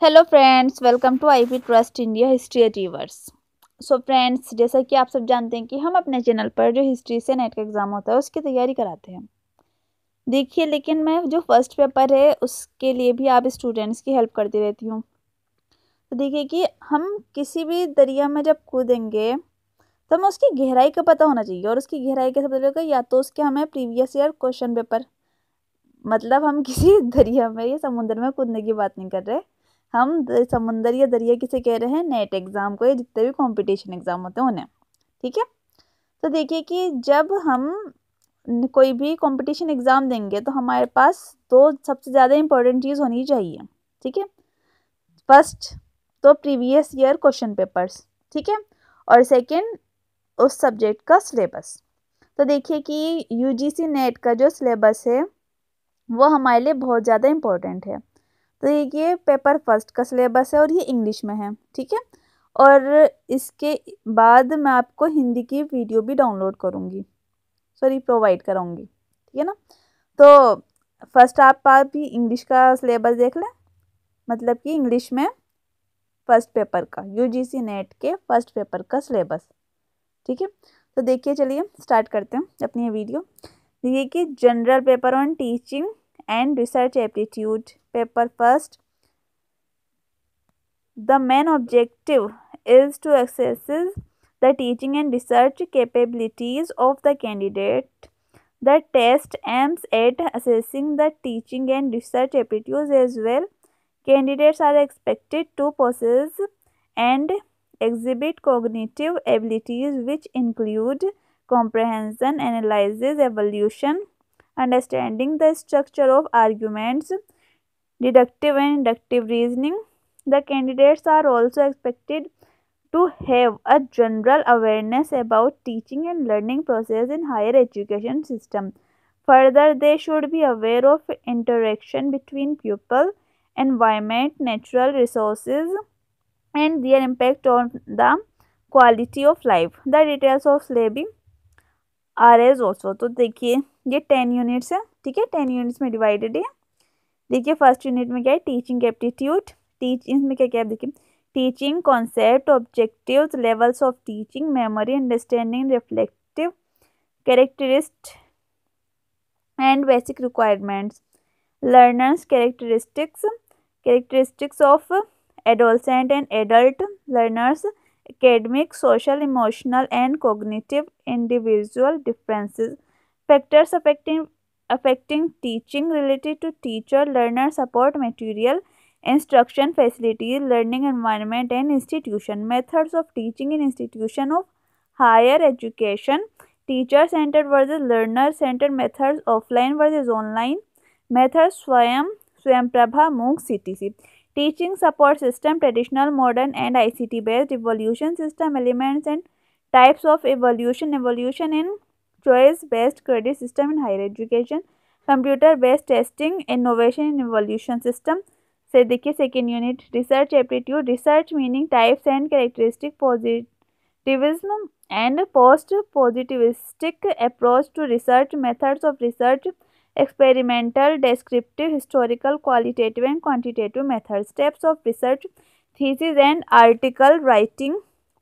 Hello friends, welcome to IP trust India history achievers. So friends, जैसा कि आप सब जानते हैं कि हम अपने चैनल पर जो हिस्ट्री से नेट का एग्ज़ाम होता है उसकी तैयारी कराते हैं। देखिए, लेकिन मैं जो फर्स्ट पेपर है उसके लिए भी आप स्टूडेंट्स की हेल्प करती रहती हूँ। तो देखिए कि हम किसी भी दरिया में जब कूदेंगे तो हमें उसकी गहराई का पता होना चाहिए, और उसकी गहराई कैसे पता चलेगा? या तो उसके हमें प्रीवियस ईयर क्वेश्चन पेपर, मतलब हम किसी दरिया में या समुद्र में कूदने की बात नहीं कर रहे। हम समुंदर या दरिया किसे कह रहे हैं? नेट एग्जाम को, या जितने भी कंपटीशन एग्जाम होते हैं उन्हें। ठीक है। तो देखिए कि जब हम कोई भी कंपटीशन एग्जाम देंगे तो हमारे पास दो सबसे ज़्यादा इंपॉर्टेंट चीज़ होनी चाहिए। ठीक है। फर्स्ट, तो प्रीवियस ईयर क्वेश्चन पेपर्स। ठीक है। और सेकंड, उस सब्जेक्ट का सिलेबस। तो देखिए कि यूजीसी नेट का जो सिलेबस है वो हमारे लिए बहुत ज़्यादा इम्पोर्टेंट है। तो ये पेपर फर्स्ट का सिलेबस है और ये इंग्लिश में है। ठीक है। और इसके बाद मैं आपको हिंदी की वीडियो भी डाउनलोड करूँगी, सॉरी प्रोवाइड कराऊँगी। ठीक है ना। तो फर्स्ट आप भी इंग्लिश का सिलेबस देख लें, मतलब कि इंग्लिश में फर्स्ट पेपर का, यूजीसी नेट के फर्स्ट पेपर का सिलेबस। ठीक है। तो देखिए, चलिए स्टार्ट करते हैं अपनी ये वीडियो। देखिए कि general paper on teaching and research aptitude, paper first. The main objective is to assess the teaching and research capabilities of the candidate. The test aims at assessing the teaching and research aptitudes as well. Candidates are expected to possess and exhibit cognitive abilities which include comprehension, analysis, evaluation, understanding the structure of arguments, deductive and inductive reasoning. The candidates are also expected to have a general awareness about teaching and learning process in higher education system. Further, they should be aware of interaction between pupil, environment, natural resources, and their impact on the quality of life. The details of syllabi are as also. तो देखिए, ये 10 units है। ठीक है, 10 units में divided है। देखिए first unit में क्या है? Teaching aptitude. टीचिंग में क्या क्या है? देखिए, teaching concept, objectives, levels of teaching, memory, understanding, reflective, characteristic and basic requirements, learners characteristics, characteristics of adolescent and adult learners, academic, social, emotional, and cognitive individual differences, factors affecting teaching related to teacher learner support material, instruction facilities, learning environment, and institution, methods of teaching in institution of higher education, teacher centered versus learner centered methods, offline versus online methods, Swayamprabha, MOOCs, etc. Teaching support system, traditional, modern, and ICT based, evaluation system, elements and types of evaluation, evaluation in choice based credit system in higher education, computer based testing, innovation in evaluation system. से देखिए second unit, research aptitude, research meaning, types and characteristic, positivism and post positivistic approach to research, methods of research, experimental, descriptive, historical, qualitative and quantitative methods, steps of research, thesis and article writing,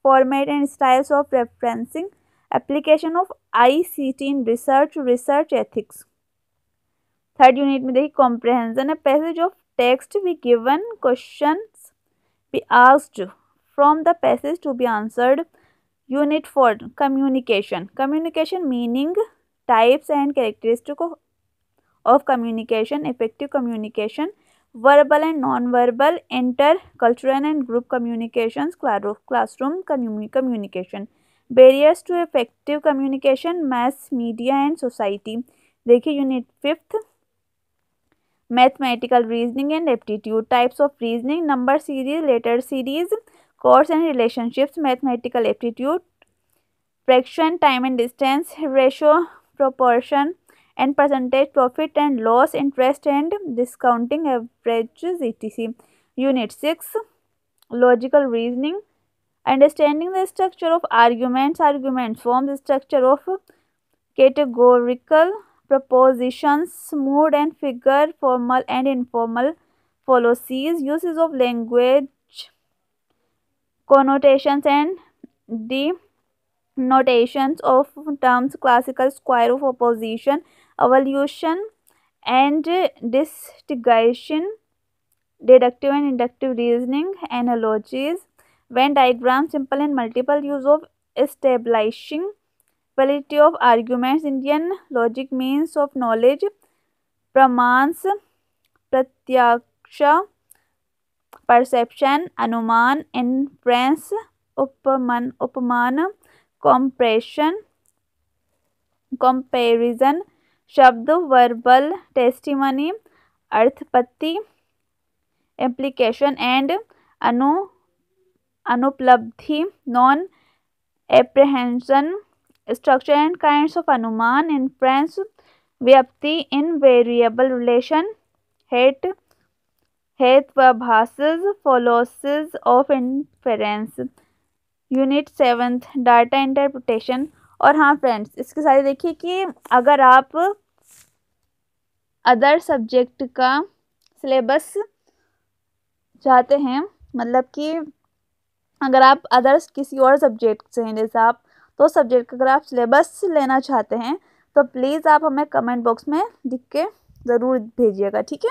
format and styles of referencing, application of ICT in research, research ethics. Third unit में देखिए comprehension है, passage of text be given, questions be asked from the passage to be answered. Unit 4 communication, communication meaning, types and characteristic of communication, effective communication, verbal and non-verbal, intercultural and group communications, classroom communication, barriers to effective communication, mass media and society. देखिए unit 5 mathematical reasoning and aptitude, types of reasoning, number series, letter series, chords and relationships, mathematical aptitude, fraction, time and distance, ratio, proportion and percentage, profit and loss, interest and discounting, averages, etc. Unit 6 logical reasoning, understanding the structure of arguments, arguments form the structure of categorical propositions, mood and figure, formal and informal fallacies, uses of language, connotations and denotations of terms, classical square of opposition, evolution and distinction, deductive and inductive reasoning, analogies, Venn diagrams, simple and multiple use of establishing validity of arguments, Indian logic, means of knowledge, pramans, pratyaksha, perception, अनुमान, inference, उपमान, compression, comparison, शब्द, verbal testimony, अर्थपत्ति, implication and अनुपलब्धि, non apprehension, structure and kinds of अनुमान, inference, व्याप्ति, invariable relation, हेत्वाभासेस, fallacies of inference, unit 7 data interpretation. और हाँ friends, इसके साथ देखिए कि अगर आप अदर सब्जेक्ट का सिलेबस चाहते हैं, मतलब कि अगर आप अदर्स किसी और सब्जेक्ट से हैं, जैसे आप तो सब्जेक्ट का अगर आप सिलेबस लेना चाहते हैं तो प्लीज़ आप हमें कमेंट बॉक्स में लिख के ज़रूर भेजिएगा, ठीक है,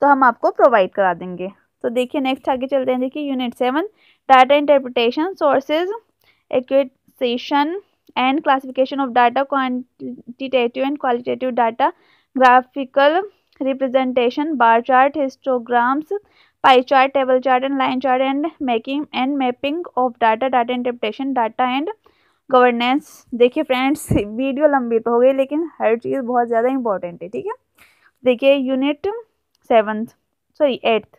तो हम आपको प्रोवाइड करा देंगे। तो देखिए नेक्स्ट आगे चलते हैं। देखिए unit 7 data interpretation, sources, acquisition and classification of data, quantitative and qualitative data, graphical representation, bar chart, histograms, pie chart, table chart and line chart, and making and mapping of data, data interpretation, data and governance. देखिए friends, video लंबी तो हो गई लेकिन हर चीज़ बहुत ज़्यादा important है, ठीक है। देखिए unit 8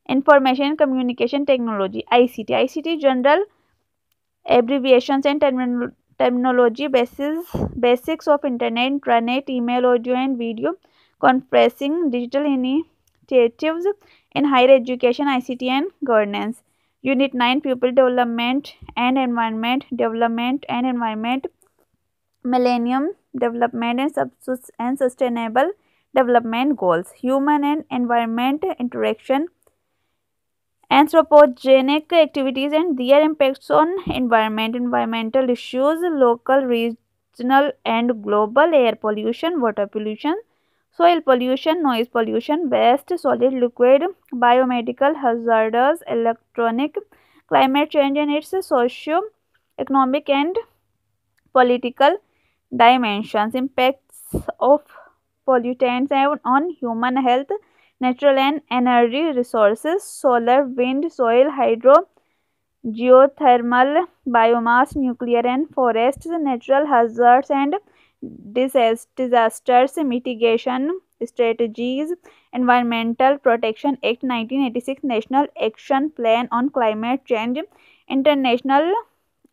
information communication technology, ICT general abbreviations and terminology, basics of internet, intranet, email, audio and video conferencing, digital initiatives in higher education, ICT and governance. Unit 9 people development and environment, millennium development and sustainable development goals, human and environment interaction, anthropogenic activities and their impacts on environment, environmental issues, local, regional and global, air pollution, water pollution, soil pollution, noise pollution, waste, solid, liquid, biomedical hazards, electronic, climate change and its socio-economic and political dimensions, impacts of pollutants on human health, natural and energy resources, solar, wind, soil, hydro, geothermal, biomass, nuclear and forests, natural hazards and disasters mitigation strategies, Environmental Protection Act 1986, National Action Plan on Climate Change, international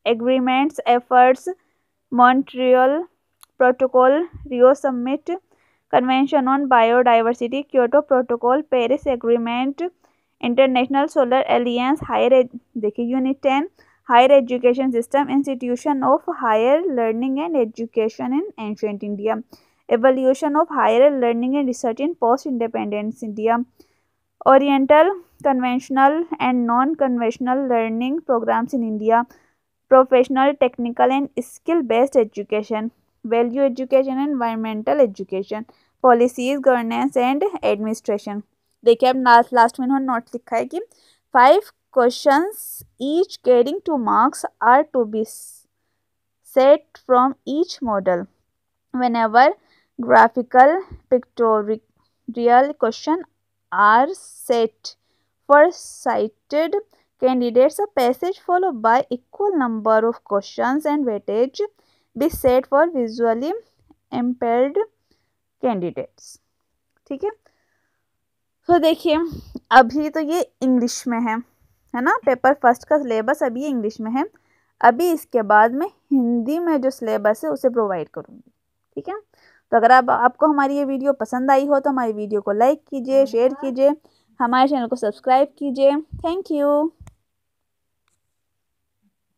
agreements, efforts, Montreal Protocol, Rio Summit, Convention on Biodiversity, Kyoto Protocol, Paris Agreement, International Solar Alliance, देखिए unit 10 higher education system, institution of higher learning and education in ancient India, evolution of higher learning and research in post independence India, oriental conventional and non conventional learning programmes in India, professional technical and skill based education, value education and environmental education, policies, governance and administration. देखिए अब last में उन्होंने note लिखा है कि 5 questions each carrying 2 marks are to be set from each model. Whenever graphical pictorial questions are set for cited candidates, a passage followed by equal number of questions and weightage be set for visually impaired candidates. ठीक है, तो देखिए अभी तो ये English में है ना, पेपर फर्स्ट का सिलेबस अभी इंग्लिश में है। अभी इसके बाद में हिंदी में जो सिलेबस है उसे प्रोवाइड करूँगी, ठीक है। तो अगर आपको हमारी ये वीडियो पसंद आई हो तो हमारी वीडियो को लाइक कीजिए, शेयर कीजिए, हमारे चैनल को सब्सक्राइब कीजिए। Thank you.